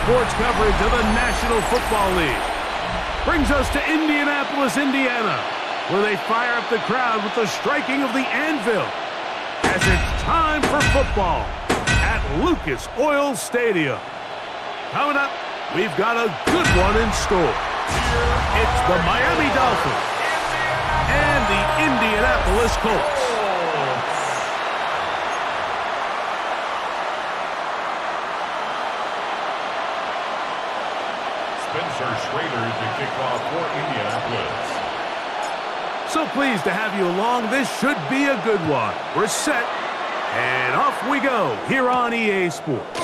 sports coverage of the National Football League brings us to Indianapolis, Indiana, where they fire up the crowd with the striking of the anvil as it's time for football at Lucas Oil Stadium. Coming up, we've got a good one in store. It's the Miami Dolphins and the Indianapolis Colts. Spencer Schrader to kick off for Indianapolis. So pleased to have you along. This should be a good one. We're set, and off we go here on EA Sports.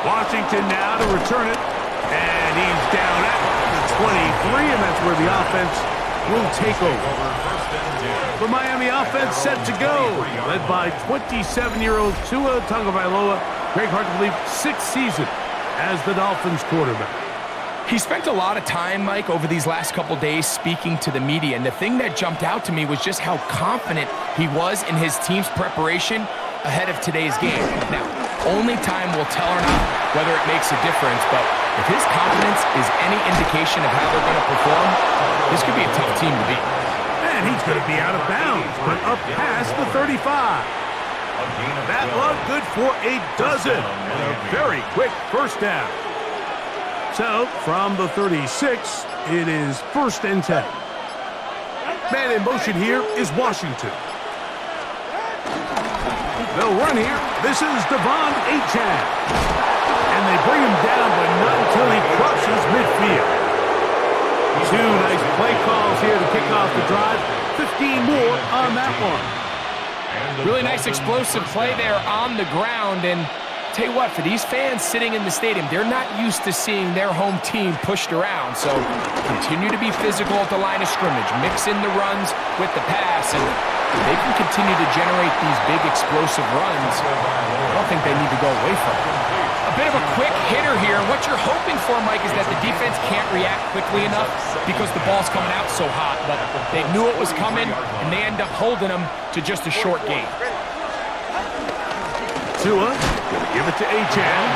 Washington now to return it, and he's down at the 23, and that's where the offense will take over. The Miami offense set to go, led by 27-year-old Tua Tagovailoa. Greg, hard to believe, 6th season as the Dolphins quarterback. He spent a lot of time, Mike, over these last couple days speaking to the media, and the thing that jumped out to me was just how confident he was in his team's preparation ahead of today's game. Now, only time will tell or not whether it makes a difference, but if his confidence is any indication of how they're going to perform, this could be a tough team to beat. And he's going to be out of bounds, but up past the 35. That one good for a dozen, and a very quick first down. So, from the 36, it is 1st and 10. Man in motion here is Washington. They'll run here. This is Devon Achane. And they bring him down, but not until he crosses midfield. 2 nice play calls here to kick off the drive. 15 more on that one. Really nice explosive play there on the ground, and tell you what, for these fans sitting in the stadium, they're not used to seeing their home team pushed around. So continue to be physical at the line of scrimmage, mix in the runs with the pass, and they can continue to generate these big explosive runs. I don't think they need to go away from it. A bit of a quick hitter here. What you're hoping for, Mike, is that the defense can't react quickly enough because the ball's coming out so hot. But they knew it was coming, and they end up holding them to just a short gain. Tua, give it to Achane,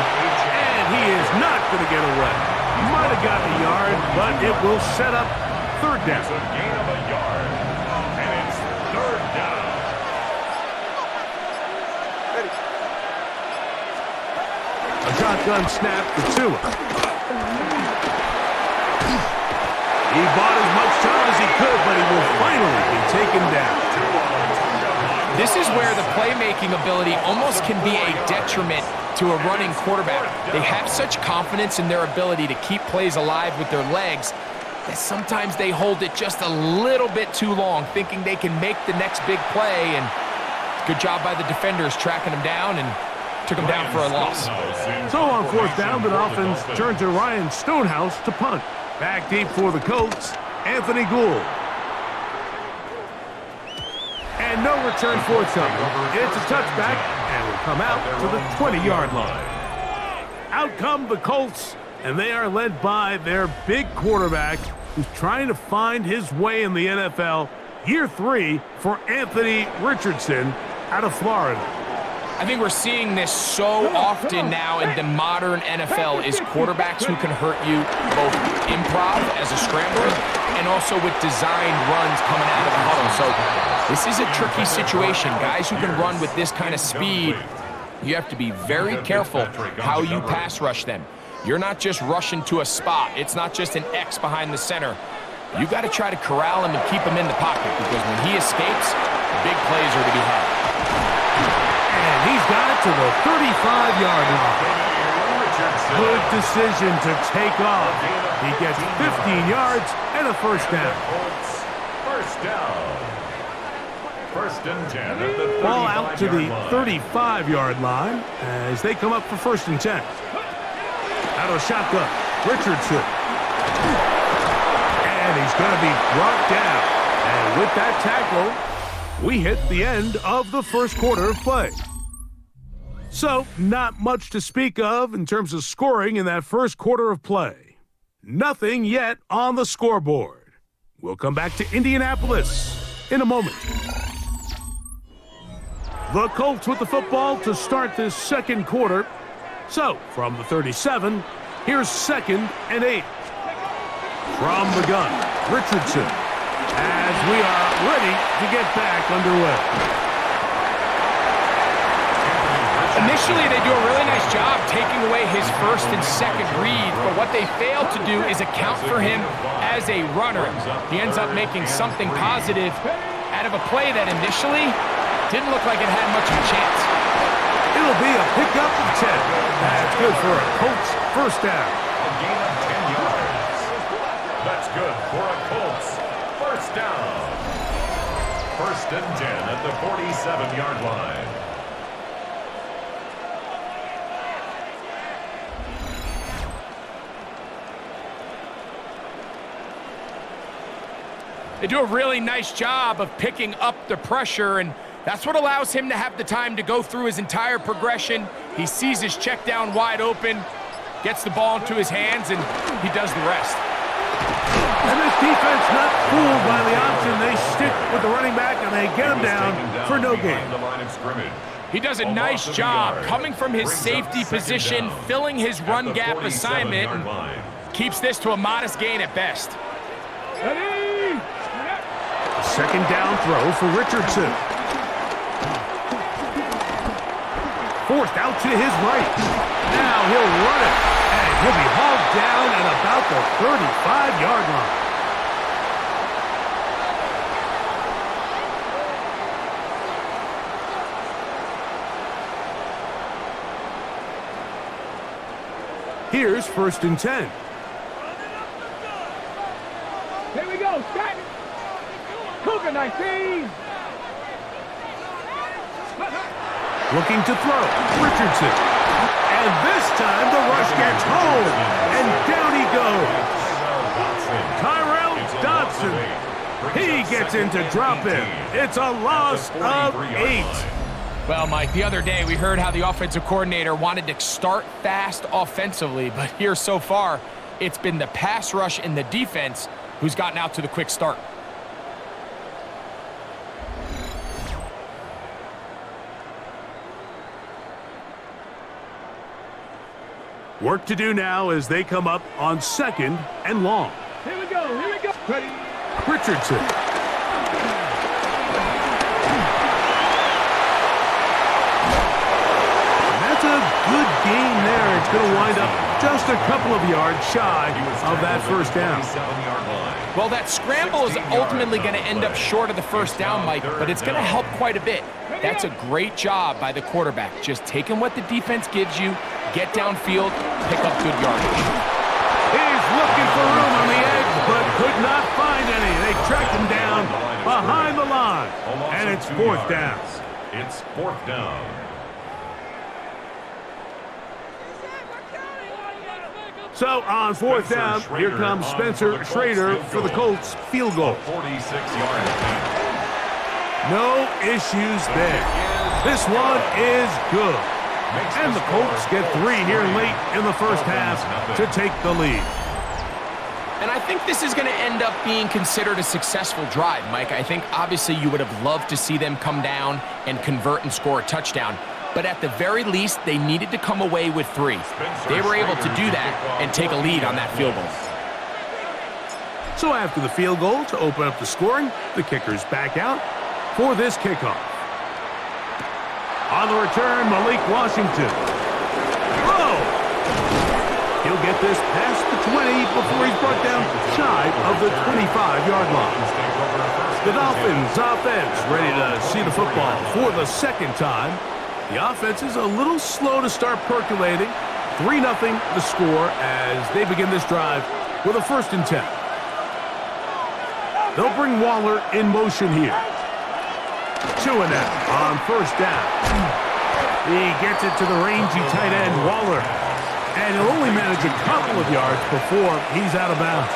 and he is not going to get away. Might have gotten a yard, but it will set up 3rd down. It's a gain of a yard, and it's 3rd down. A shotgun snap to Tua. He bought as much time as he could, but he will finally be taken down. This is where the playmaking ability almost can be a detriment to a running quarterback. They have such confidence in their ability to keep plays alive with their legs that sometimes they hold it just a little bit too long, thinking they can make the next big play. And good job by the defenders tracking him down and took him down for a loss. So on 4th down, the Dolphins turn to Ryan Stonehouse to punt. Back deep for the Colts, Anthony Gould. And no return for Tubman. It's a touchback, and will come out to the 20-yard line. Out come the Colts, and they are led by their big quarterback, who's trying to find his way in the NFL. Year 3 for Anthony Richardson out of Florida. I think we're seeing this so often now in the modern NFL is quarterbacks who can hurt you both improv as a scrambler and also with designed runs coming out of the huddle. So this is a tricky situation. Guys who can run with this kind of speed, you have to be very careful how you pass rush them. You're not just rushing to a spot. It's not just an X behind the center. You got to try to corral him and keep him in the pocket because when he escapes, big plays are to be had. And he's got it to the 35-yard line. Good decision to take off. He gets 15 yards and a 1st down. First down. 1st and 10 at the 35-yard line. Ball out to the 35-yard line as they come up for 1st and 10. Out of the shotgun, Richardson. And he's going to be brought down. And with that tackle, we hit the end of the 1st quarter of play. So, not much to speak of in terms of scoring in that 1st quarter of play. Nothing yet on the scoreboard. We'll come back to Indianapolis in a moment. The Colts with the football to start this 2nd quarter. So, from the 37, Here's 2nd and 8. From the gun, Richardson, as we are ready to get back underway. Initially, they do a really nice job taking away his first and second read, but what they fail to do is account for him as a runner. He ends up making something positive out of a play that initially didn't look like it had much of a chance. It'll be a pickup of 10. That's good for a Colts first down. A gain of 10 yards. That's good for a Colts first down. 1st and 10 at the 47-yard line. They do a really nice job of picking up the pressure, and that's what allows him to have the time to go through his entire progression. He sees his check down wide open, gets the ball into his hands, and he does the rest. And this defense not fooled by the option. They stick with the running back, and they get him down for no gain. He does a nice job coming from his safety position, filling his run gap assignment, and keeps this to a modest gain at best. Second down throw for Richardson. Forced out to his right. Now he'll run it, and he'll be hauled down at about the 35-yard line. Here's 1st and 10. Here we go, Scott. Cougar 19. Looking to throw, Richardson. And this time the rush gets home, and down he goes. Tyrell Dodson. He gets into drop in. It's a loss of 8. Well, Mike, the other day we heard how the offensive coordinator wanted to start fast offensively, but here so far, it's been the pass rush and the defense who's gotten out to the quick start. Work to do now as they come up on 2nd and long. Here we go, here we go. Ready. Richardson. And that's a good gain there. It's going to wind up just a couple of yards shy of that first down. Well, that scramble is ultimately going to end up short of the first down, Mike, but it's going to help quite a bit. That's a great job by the quarterback. Just taking what the defense gives you, get downfield, pick up good yardage. He's looking for room on the edge, but could not find any. They tracked him down behind the line, and it's 4th down. It's 4th down. So on 4th down, here comes Spencer Schrader for the Colts field goal. 46-yard attempt. No issues there. This one is good. And the Colts get 3 here late in the first half to take the lead. And I think this is going to end up being considered a successful drive, Mike. I think obviously you would have loved to see them come down and convert and score a touchdown. But at the very least, they needed to come away with 3. They were able to do that and take a lead on that field goal. So after the field goal to open up the scoring, the kicker's back out for this kickoff. On the return, Malik Washington. Oh! He'll get this past the 20 before he's brought down shy of the 25-yard line. The Dolphins offense ready to see the football for the 2nd time. The offense is a little slow to start percolating. 3-0 the score as they begin this drive with a 1st and 10. They'll bring Waller in motion here. Chuanette on 1st down. He gets it to the rangy tight end, Waller. And he'll only manage a couple of yards before he's out of bounds.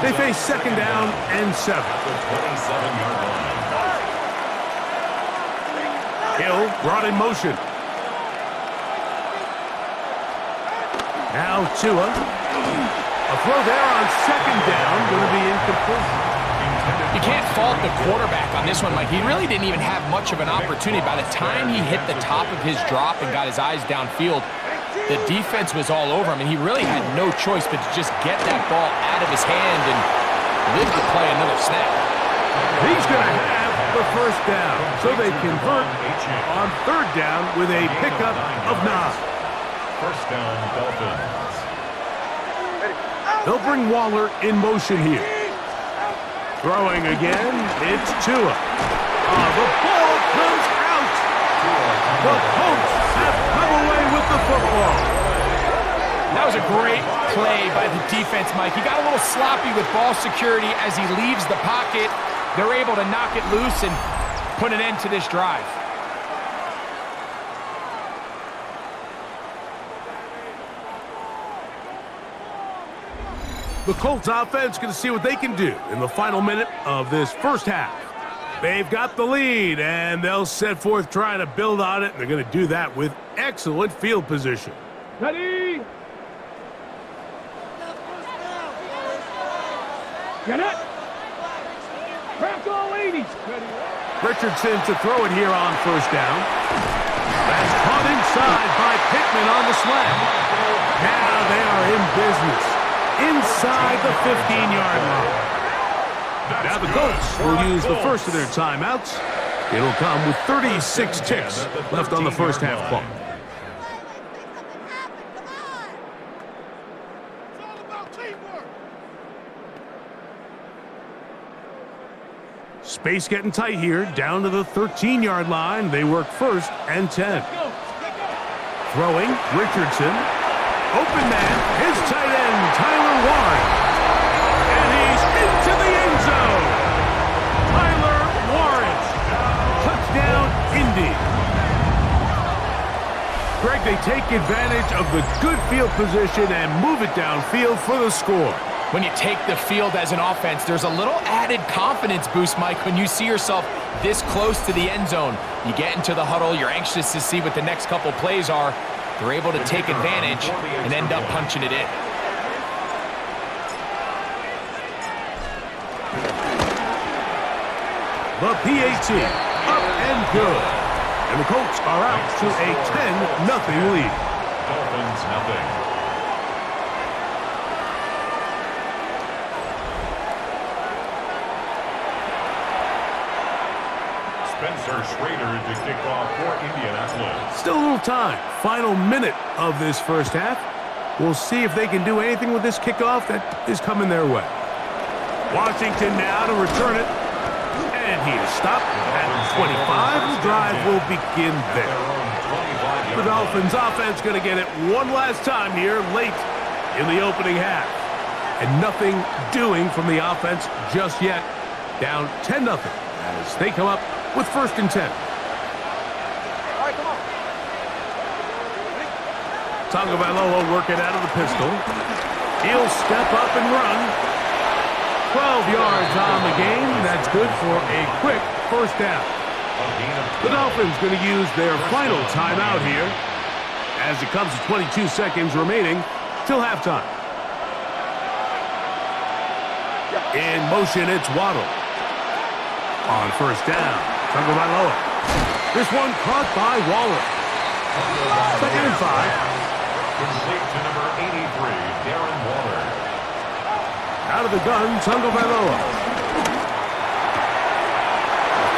They face 2nd down and 7. Hill brought in motion. Now Tua. A throw there on 2nd down, going to be incomplete. You can't fault the quarterback on this one, Mike. He really didn't even have much of an opportunity. By the time he hit the top of his drop and got his eyes downfield, The defense was all over him, and he really had no choice but to just get that ball out of his hand and live to play another snap. He's going to have the first down, so they convert on third down with a pickup of 9. First down, Dolphins. They'll bring Waller in motion here. Throwing again, it's Tua. The ball comes out. The Colts have come away with the football. That was a great play by the defense, Mike. He got a little sloppy with ball security as he leaves the pocket. They're able to knock it loose and put an end to this drive. The Colts offense going to see what they can do in the final minute of this first half. They've got the lead, and they'll set forth trying to build on it. They're going to do that with excellent field position. Ready? Get it. Crack all 80s. Richardson to throw it here on first down. That's caught inside by Pittman on the slam. Now they are in business inside the 15-yard line. Now the Colts will use the first of their timeouts. It'll come with 36 ticks left on the first half clock. Space getting tight here, down to the 13-yard line. They work first and 10. Throwing, Richardson. Open man, his tight end, Tyler Warren. And he's into the end zone. Tyler Warren. Touchdown, Indy. Greg, they take advantage of the good field position and move it downfield for the score. When you take the field as an offense, there's a little added confidence boost, Mike, when you see yourself this close to the end zone. You get into the huddle, you're anxious to see what the next couple plays are. They're able to take advantage and end up punching it in. The PAT, up and good. And the Colts are out to a 10-0 lead. Dolphins, nothing. Spencer Schrader to kick off for Indianapolis. Still a little time. Final minute of this first half. We'll see if they can do anything with this kickoff that is coming their way. Washington now to return it. And he is stopped at 25. The drive will begin there. The Dolphins offense going to get it one last time here late in the opening half. And nothing doing from the offense just yet. Down 10-0 as they come up with first and 10. All right, come on. Tagovailoa working out of the pistol. He'll step up and run. 12 yards on the game. That's good for a quick first down. The Dolphins going to use their final timeout here as it comes to 22 seconds remaining till halftime. In motion, it's Waddle. On first down, Tagovailoa. This one caught by Waller. Second and 5. Complete to number 83, Darren Waller. Out of the gun, Tagovailoa.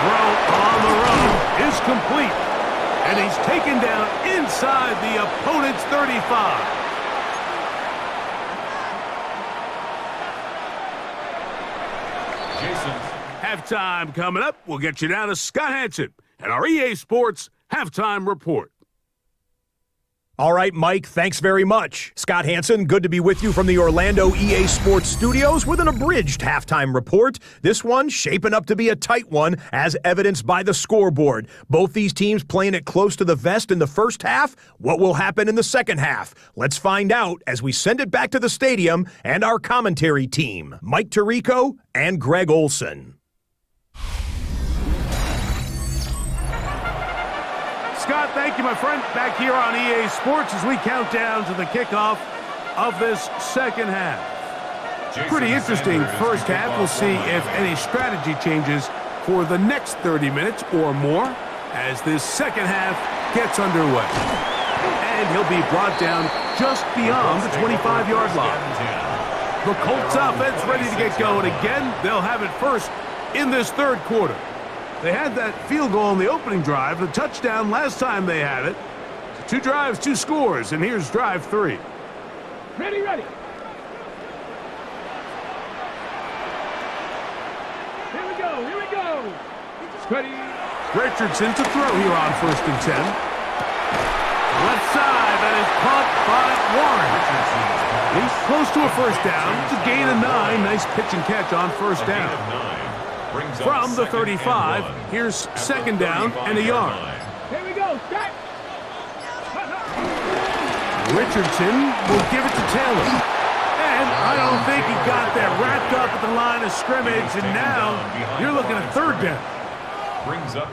Throw on the run is complete. And he's taken down inside the opponent's 35. Halftime coming up. We'll get you down to Scott Hanson and our EA Sports Halftime Report. All right, Mike, thanks very much. Scott Hanson, good to be with you from the Orlando EA Sports Studios with an abridged halftime report. This one shaping up to be a tight one, as evidenced by the scoreboard. Both these teams playing it close to the vest in the first half. What will happen in the second half? Let's find out as we send it back to the stadium and our commentary team, Mike Tirico and Greg Olson. Scott, thank you, my friend. Back here on EA Sports as we count down to the kickoff of this second half. Pretty interesting first half. We'll see if any strategy changes for the next 30 minutes or more as this second half gets underway. And he'll be brought down just beyond the 25-yard line. The Colts offense ready to get going again. They'll have it first in this third quarter. They had that field goal on the opening drive, the touchdown last time they had it. 2 drives, 2 scores, and here's drive 3. Ready, ready. Here we go, here we go. Ready. Richardson to throw here on 1st and 10. Left side, that is caught by Warren. He's close to a first down. It's a gain of 9. Nice pitch and catch on 1st down. From the 35, here's 2nd down and a yard. Here we go, Scott. Richardson will give it to Taylor. And I don't think he got that wrapped up at the line of scrimmage, and now you're looking at 3rd down.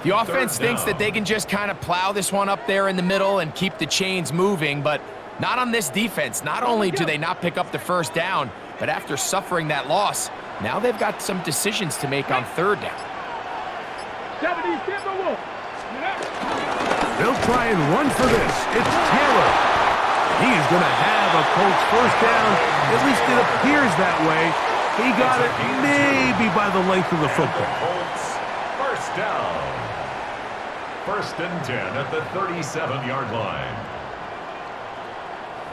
The offense thinks that they can just kind of plow this one up there in the middle and keep the chains moving, but not on this defense. Not only do they not pick up the 1st down, but after suffering that loss, now they've got some decisions to make on 3rd down. 70, Timberwolf. They'll try and run for this. It's Taylor. He's going to have a Colts 1st down. At least it appears that way. He got it maybe by the length of the football. Colts, 1st down. 1st and 10 at the 37-yard line.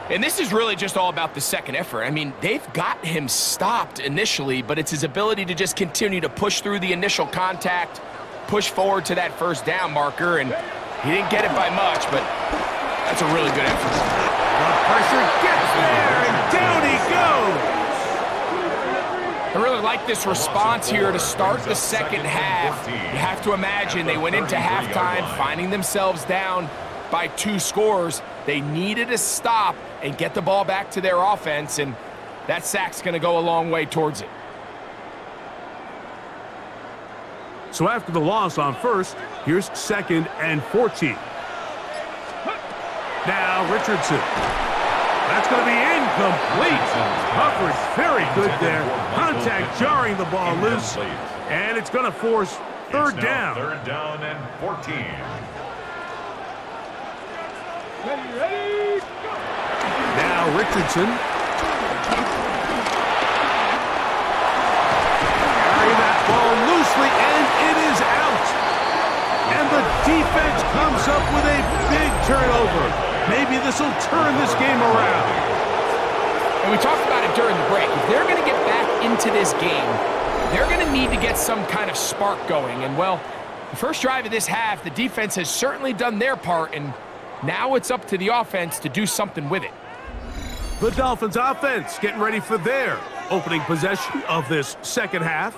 And this is really just all about the second effort. I mean, they've got him stopped initially, but it's his ability to just continue to push through the initial contact, push forward to that 1st down marker, and he didn't get it by much, but that's a really good effort. The pressure gets there, and down he goes. I really like this response here to start the second half. You have to imagine they went into halftime finding themselves down by 2 scores. They needed to stop and get the ball back to their offense, and that sack's going to go a long way towards it. So after the loss on 1st, here's 2nd and 14. Now Richardson. That's going to be incomplete. Coverage very good there. Contact jarring the ball loose. And it's going to force 3rd down. 3rd down and 14. Ready, ready, go. Now Richardson. Carry that ball loosely, and it is out. And the defense comes up with a big turnover. Maybe this will turn this game around. And we talked about it during the break. If they're going to get back into this game, they're going to need to get some kind of spark going. And, well, the first drive of this half, the defense has certainly done their part, and now it's up to the offense to do something with it. The Dolphins offense getting ready for their opening possession of this second half.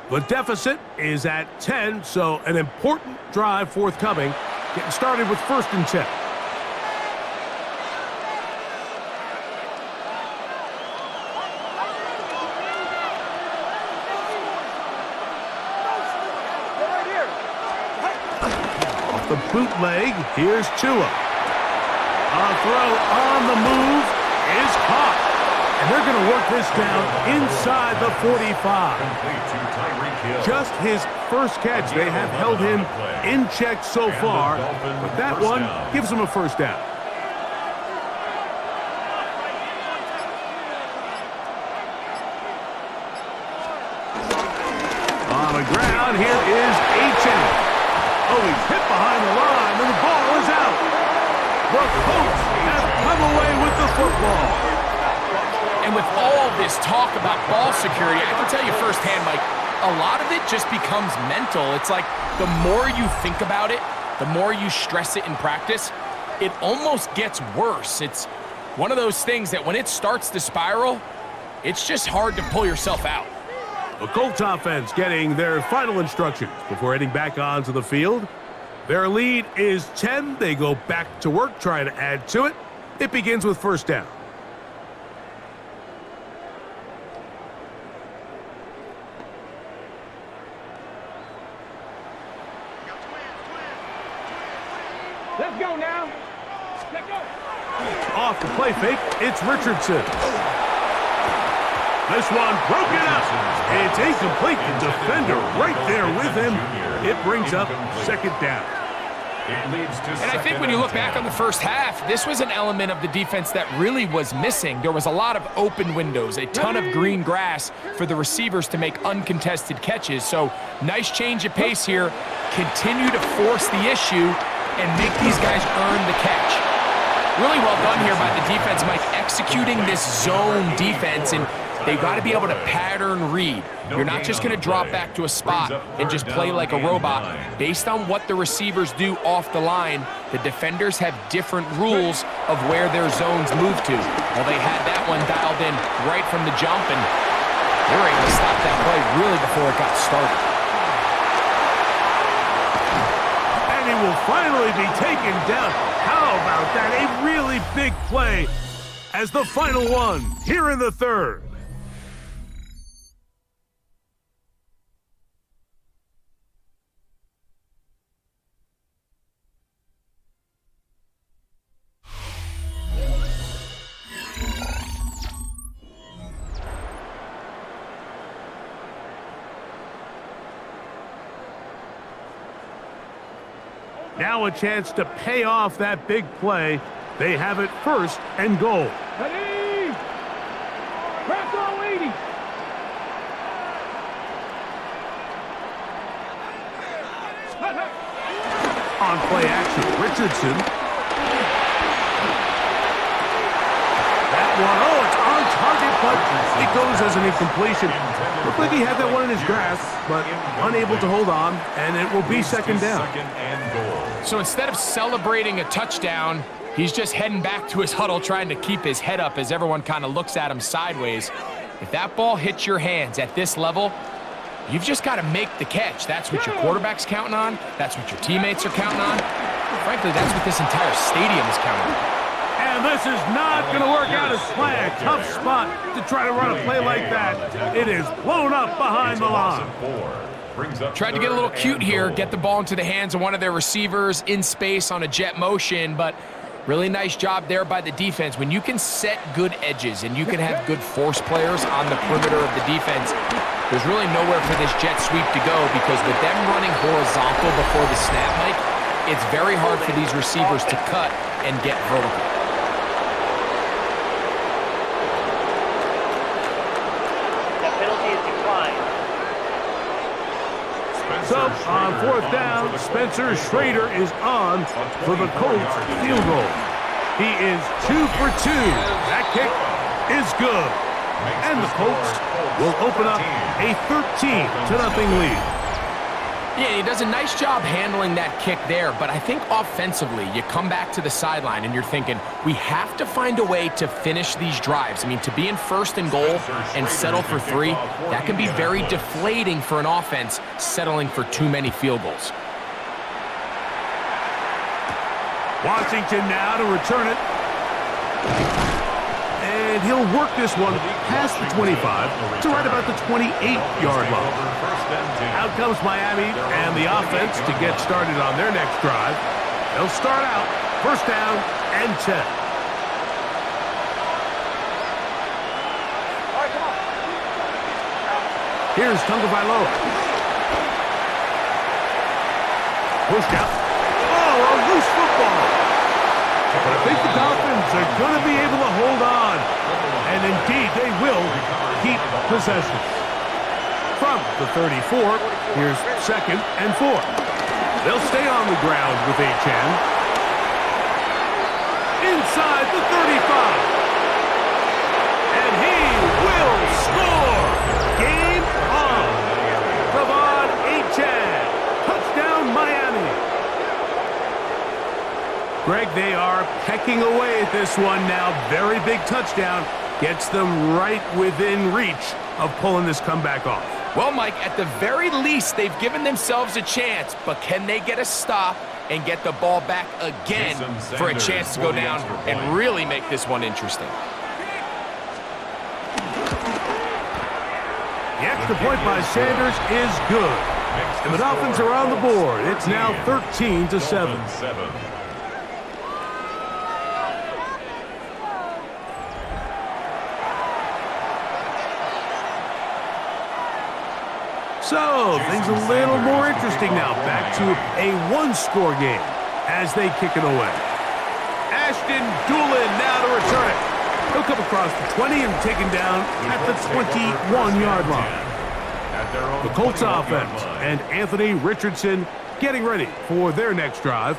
The deficit is at 10, so an important drive forthcoming. Getting started with 1st and 10. The bootleg, here's Tua. A throw on the move is caught. And they're going to work this down inside the 45. Just his 1st catch. They have held him in check so far, but that one gives him a 1st down. On the ground, here is Chant. Oh, he's hit behind the line, and the ball is out. The Colts have come away with the football. And with all this talk about ball security, I can tell you firsthand, Mike, a lot of it just becomes mental. It's like the more you think about it, the more you stress it in practice, it almost gets worse. It's one of those things that when it starts to spiral, it's just hard to pull yourself out. The Colts offense getting their final instructions before heading back onto the field. Their lead is 10. They go back to work, trying to add to it. It begins with 1st down. Let's go now. Let's go. Off the play fake, it's Richardson. This one broken up. It's incomplete. The defender right there with him. It brings up 2nd down. It leads to And I think when you look back on the first half, this was an element of the defense that really was missing. There was a lot of open windows, a ton of green grass for the receivers to make uncontested catches. So nice change of pace here. Continue to force the issue and make these guys earn the catch. Really well done here by the defense, Mike, executing this zone defense, and they've got to be able to pattern read. You're not just going to drop back to a spot and just play like a robot. Based on what the receivers do off the line, the defenders have different rules of where their zones move to. Well, they had that one dialed in right from the jump, and they were able to stop that play really before it got started. And he will finally be taken down. How about that? A really big play as the final one here in the third. Now a chance to pay off that big play. They have it first and goal. Ready? Crack all 80. On play action, Richardson. That one, oh, it's on target, but it goes as an incompletion. Looked like he had that one in his grasp, but unable to hold on, and it will be second down. So instead of celebrating a touchdown, he's just heading back to his huddle trying to keep his head up as everyone kind of looks at him sideways. If that ball hits your hands at this level, you've just got to make the catch. That's what your quarterback's counting on. That's what your teammates are counting on. Frankly, that's what this entire stadium is counting on. And this is not going to work out as planned. Tough spot to try to run a play like that. It is blown up behind the line. Tried to get a little cute here, get the ball into the hands of one of their receivers in space on a jet motion, but really nice job there by the defense. When you can set good edges and you can have good force players on the perimeter of the defense, there's really nowhere for this jet sweep to go, because with them running horizontal before the snap, Mike, it's very hard for these receivers to cut and get vertical. So, on fourth down, Spencer Schrader is on for the Colts field goal. He is 2 for 2. That kick is good. And the Colts will open up a 13-0 lead. Yeah, he does a nice job handling that kick there, but I think offensively, you come back to the sideline and you're thinking, we have to find a way to finish these drives. I mean, to be in first and goal and settle for 3, that can be very deflating for an offense settling for too many field goals. Washington now to return it. And he'll work this one past the 25 to right about the 28-yard line. Out comes Miami and the offense to get started on their next drive. They'll start out first down and 10. Here's Tagovailoa. Pushed out. Oh, a loose football. But I think the Dolphins are going to be able to hold on. And indeed, they will keep possession. From the 34, here's second and 4. They'll stay on the ground with a chant. Inside the 35. And he will score. Game on. Kavod Achan. Touchdown, Miami. Greg, they are pecking away at this one now. Very big touchdown. Gets them right within reach of pulling this comeback off. Well, Mike, at the very least, they've given themselves a chance, but can they get a stop and get the ball back again for a chance to go down and really make this one interesting? The extra point by Sanders is good. And the Dolphins are on the board. It's now 13-7. So, things a little more interesting now. Back to a one-score game. as they kick it away. Ashton Doolin now to return it. He'll come across the 20 and taken down at the 21-yard line. The Colts offense and Anthony Richardson getting ready for their next drive.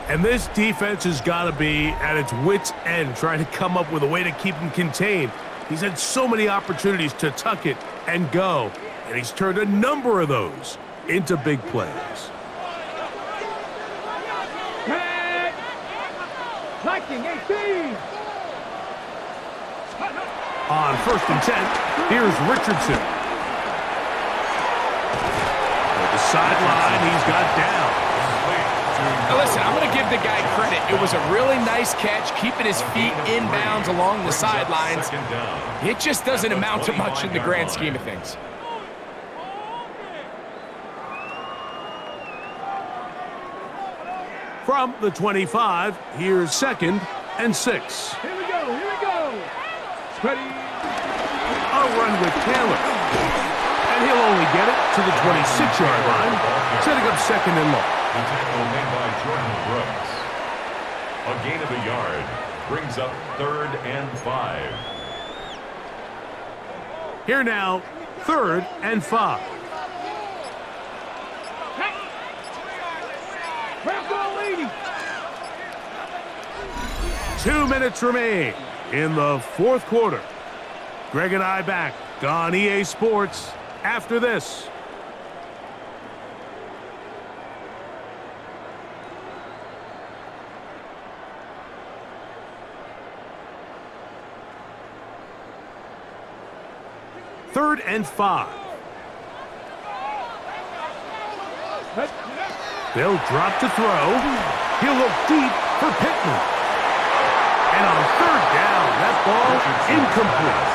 And this defense has got to be at its wits' end trying to come up with a way to keep him contained. He's had so many opportunities to tuck it and go, and he's turned a number of those into big plays. On 1st and 10, here's Richardson. At the sideline, he's got down. Now listen, I'm going to give the guy credit. It was a really nice catch, keeping his feet in bounds along the sidelines. It just doesn't amount to much in the grand scheme of things. From the 25, here's 2nd and 6. Here we go. Ready. A run with Taylor. And he'll only get it to the 26-yard line, setting up 2nd and long. The tackle made by Jordan Brooks. A gain of a yard brings up 3rd and 5. Here now, 3rd and 5. 2 minutes remain in the 4th quarter. Greg and I back on EA Sports after this. Third and 5. They'll drop to throw. He'll look deep for Pittman. And on 3rd down, that ball incomplete.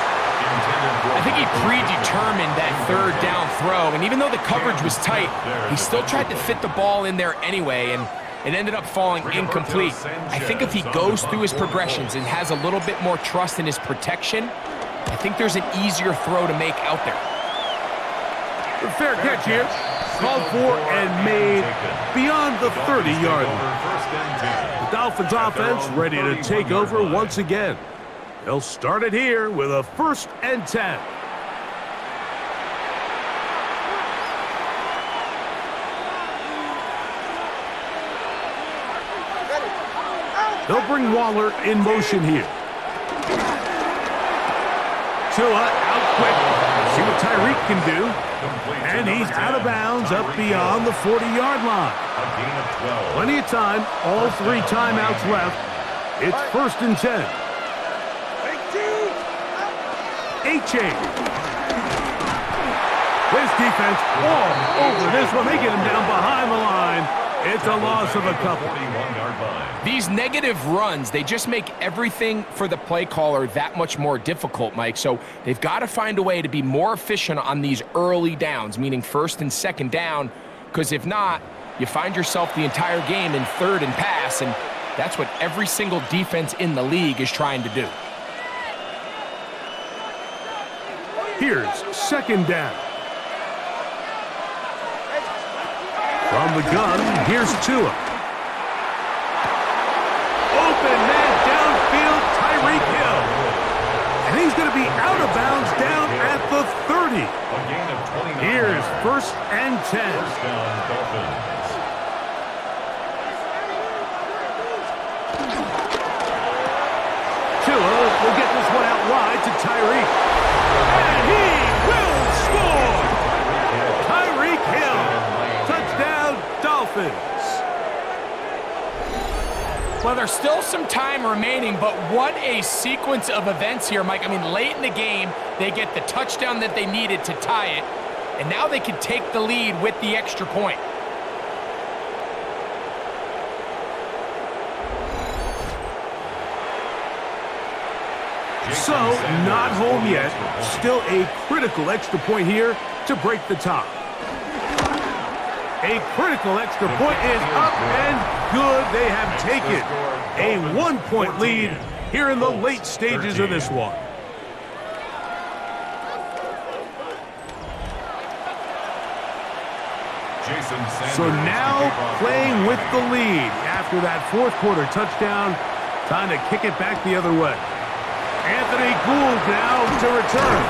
I think he predetermined that 3rd down throw, and even though the coverage was tight, he still tried to fit the ball in there anyway, and it ended up falling incomplete. I think if he goes through his progressions and has a little bit more trust in his protection, I think there's an easier throw to make out there. Fair catch here. Called for and made beyond the 30-yard line. The Dolphins offense ready to take over once again. They'll start it here with a 1st and 10. They'll bring Waller in motion here. Tua out quick. See what Tyreek can do. And he's out of bounds up beyond the 40-yard line. Plenty of time. All 3 timeouts left. It's 1st and 10. H.A. This defense all over this one. They get him down behind the line. It's a loss of a couple. These negative runs, they just make everything for the play caller that much more difficult, Mike. So they've got to find a way to be more efficient on these early downs, meaning 1st and 2nd down, because if not, you find yourself the entire game in 3rd and pass, and that's what every single defense in the league is trying to do. Here's 2nd down. From the gun, here's Tua. Open man downfield, Tyreek Hill. And he's going to be out of bounds down at the 30. Here's 1st and 10. First down, Dolphins. Tua will get this one out wide to Tyreek. And he will score! Tyreek Hill. Touchdown, Dolphins. Well, there's still some time remaining, but what a sequence of events here, Mike. I mean, late in the game, they get the touchdown that they needed to tie it, and now they can take the lead with the extra point. So, not home yet. Still a critical extra point here to break the tie. A critical extra point is up and good. They have taken a 1-point lead here in the late stages of this one. So now playing with the lead after after that fourth quarter touchdown. Time to kick it back the other way. Anthony Gould now to return.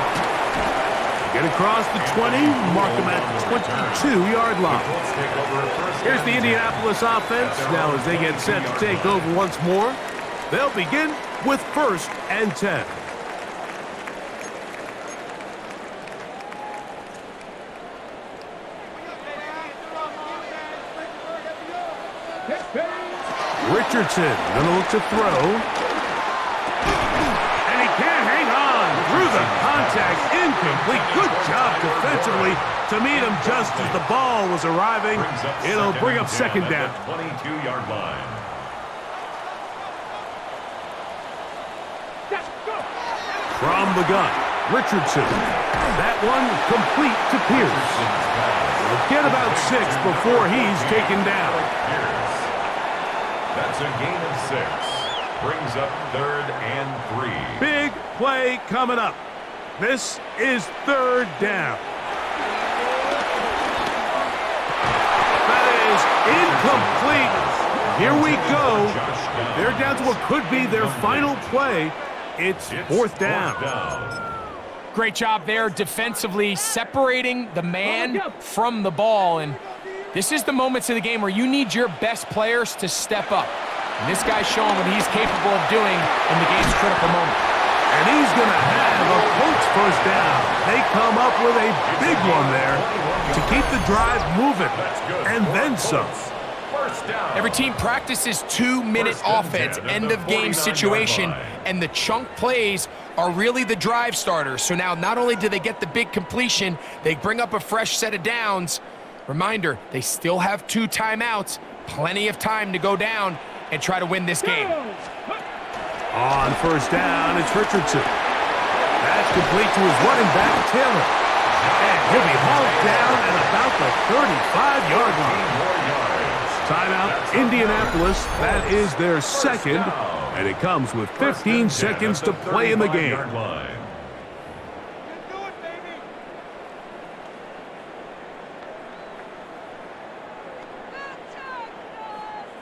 Get across the 20, mark him at the 22-yard line. Here's the Indianapolis offense. Now as they get set to take over once more, they'll begin with 1st and 10. Richardson gonna look to throw. And he can't hang on through the contact. Incomplete. Good job defensively to meet him just as the ball was arriving. It'll bring up 2nd down. 22-yard line. From the gun, Richardson. That one complete to Pierce. He'll get about 6 before he's taken down. That's a gain of 6. Brings up 3rd and 3. Big play coming up. This is 3rd down. That is incomplete. Here we go. They're down to what could be their final play. It's 4th down. Great job there defensively, separating the man from the ball. And this is the moments of the game where you need your best players to step up. And this guy's showing what he's capable of doing in the game's critical moment. And he's going to have a Colts 1st down. They come up with a big one there to keep the drive moving. And then some. Every team practices 2-minute offense, end-of-game situation, and the chunk plays are really the drive starters. So now not only do they get the big completion, they bring up a fresh set of downs. Reminder, they still have 2 timeouts, plenty of time to go down and try to win this game. On 1st down, it's Richardson. That's complete to his running back, Taylor. And he'll be hauled down at about the 35-yard line. Timeout, Indianapolis. That is their 2nd, and it comes with 15 seconds to play in the game.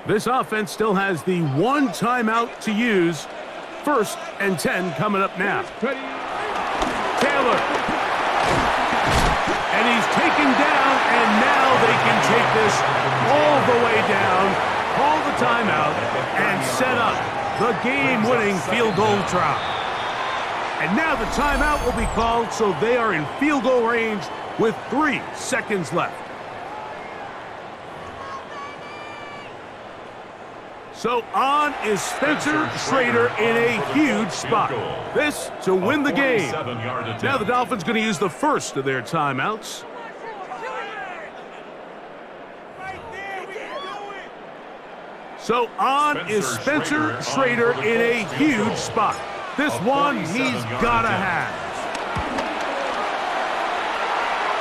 This offense still has the 1 timeout to use. 1st and 10 coming up now. Taylor. And he's taken down, and now they can take this all the way down, call the timeout, and set up the game-winning field goal try. And now the timeout will be called, so they are in field goal range with 3 seconds left. So on is Spencer Schrader in a huge spot. This to win the game. Now the Dolphins going to use the first of their timeouts. So on is Spencer Schrader in a huge spot. This one he's got to have.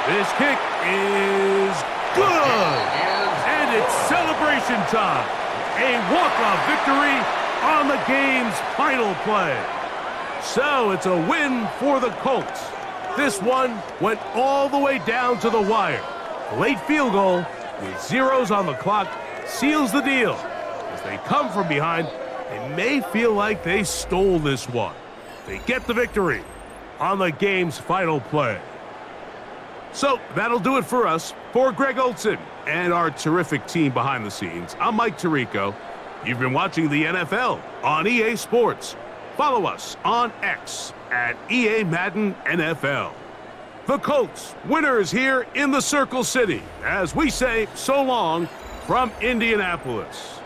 This kick is good. And it's celebration time. A walk-off victory on the game's final play. So it's a win for the Colts. This one went all the way down to the wire. Late field goal with zeros on the clock seals the deal. As they come from behind, they may feel like they stole this one. They get the victory on the game's final play. So that'll do it for us. For Greg Olson and our terrific team behind the scenes, I'm Mike Tirico. You've been watching the NFL on EA Sports. Follow us on X at EA Madden NFL. The Colts, winners here in the Circle City, as we say so long from Indianapolis.